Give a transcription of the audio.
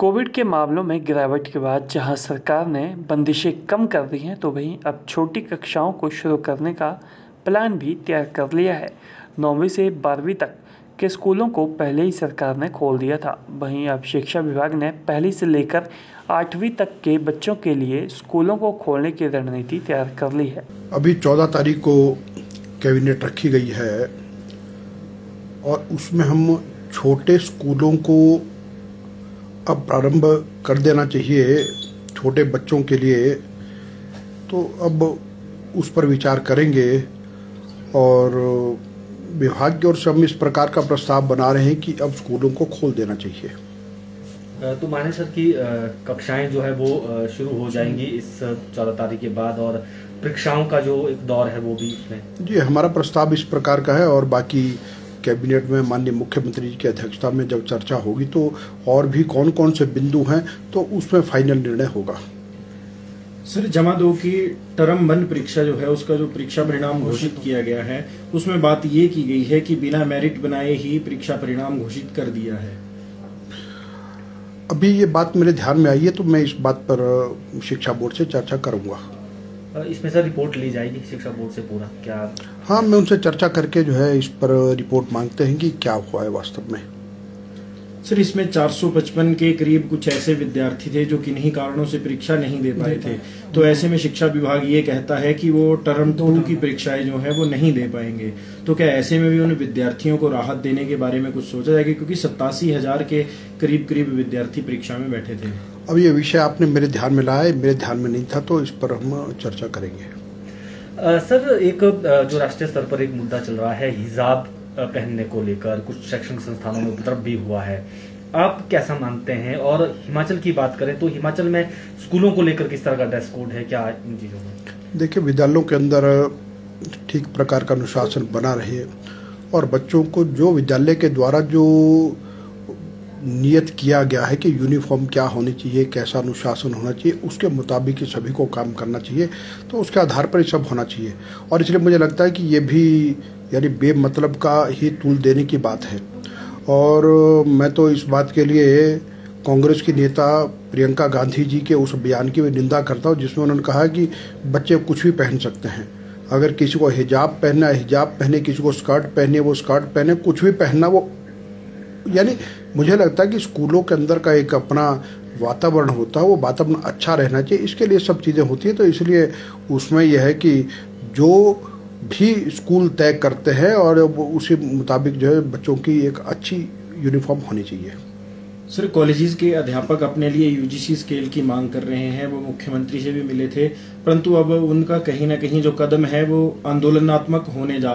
Covid के मामलों में गिरावट के बाद जहां सरकार ने बंदिशें कम कर दी हैं, तो वहीं अब छोटी कक्षाओं को शुरू करने का प्लान भी तैयार कर लिया है। 9वीं से 12वीं तक के स्कूलों को पहले ही सरकार ने खोल दिया था। वहीं अब शिक्षा विभाग ने पहली से लेकर 8वीं तक के बच्चों के लिए स्कूलों को खोलने की रणनीति तैयार कर ली है। अभी 14 तारीख को कैबिनेट रखी गई है और उसमें हम छोटे स्कूलों को अब प्रारंभ कर देना चाहिए छोटे बच्चों के लिए। तो अब उस पर विचार करेंगे और विभाग की ओर से हम इस प्रकार का प्रस्ताव बना रहे हैं कि अब स्कूलों को खोल देना चाहिए। तो माने सर कि कक्षाएं जो है वो शुरू हो जाएंगी इस 14 तारीख के बाद और परीक्षाओं का जो एक दौर है वो भी इसमें। जी, हमारा प्रस्ताव इस प्रकार का है और बाकी कैबिनेट में माननीय मुख्यमंत्री जी की अध्यक्षता में जब चर्चा होगी तो और भी कौन कौन से बिंदु हैं तो उसमें फाइनल निर्णय होगा। सर, जमा 2 की टर्म 1 परीक्षा जो है उसका जो परीक्षा परिणाम घोषित किया गया है उसमें बात ये की गई है कि बिना मेरिट बनाए ही परीक्षा परिणाम घोषित कर दिया है। अभी ये बात मेरे ध्यान में आई है तो मैं इस बात पर शिक्षा बोर्ड से चर्चा करूंगा। इसमें सर रिपोर्ट ली जाएगी शिक्षा बोर्ड से पूरा क्या? हाँ, मैं उनसे चर्चा करके जो है इस पर रिपोर्ट मांगते हैं कि क्या हुआ है वास्तव में। सर, इसमें 455 के करीब कुछ ऐसे विद्यार्थी थे जो किन्हीं कारणों से परीक्षा नहीं दे पाए थे। तो ऐसे में शिक्षा विभाग ये कहता है कि वो टर्म 2 की परीक्षाएं जो है वो नहीं दे पाएंगे। तो क्या ऐसे में भी उन विद्यार्थियों को राहत देने के बारे में कुछ सोचा जाएगा, क्योंकि 87,000 के करीब विद्यार्थी परीक्षा में बैठे थे। अब ये विषय आपने मेरे ध्यान में लाया, मेरे ध्यान में नहीं था, तो इस पर हम चर्चा करेंगे। सर, एक जो राष्ट्रीय स्तर पर एक मुद्दा चल रहा है हिजाब पहनने को लेकर, कुछ शैक्षणिक संस्थानों में उपद्रव भी हुआ है, आप कैसा मानते हैं? और हिमाचल की बात करें तो हिमाचल में स्कूलों को लेकर किस तरह का ड्रेस कोड है, क्या इन चीज़ों में? देखिए, विद्यालयों के अंदर ठीक प्रकार का अनुशासन बना रहे और बच्चों को जो विद्यालय के द्वारा जो नियत किया गया है कि यूनिफॉर्म क्या होनी चाहिए, कैसा अनुशासन होना चाहिए, उसके मुताबिक ही सभी को काम करना चाहिए। तो उसके आधार पर ये सब होना चाहिए और इसलिए मुझे लगता है कि ये भी यानी बेमतलब का ही तूल देने की बात है। और मैं तो इस बात के लिए कांग्रेस की नेता प्रियंका गांधी जी के उस बयान की भी निंदा करता हूँ जिसमें उन्होंने कहा कि बच्चे कुछ भी पहन सकते हैं। अगर किसी को हिजाब पहनना है हिजाब पहने, किसी को स्कर्ट पहने वो स्कर्ट पहने, कुछ भी पहनना वो, यानी मुझे लगता है कि स्कूलों के अंदर का एक अपना वातावरण होता है, वो वातावरण अच्छा रहना चाहिए, इसके लिए सब चीज़ें होती हैं। तो इसलिए उसमें यह है कि जो भी स्कूल तय करते हैं और उसी मुताबिक जो है बच्चों की एक अच्छी यूनिफॉर्म होनी चाहिए। सर, कॉलेजेस के अध्यापक अपने लिए यूजीसी स्केल की मांग कर रहे हैं, वो मुख्यमंत्री से भी मिले थे, परंतु अब उनका कहीं ना कहीं जो कदम है वो आंदोलनात्मक होने जा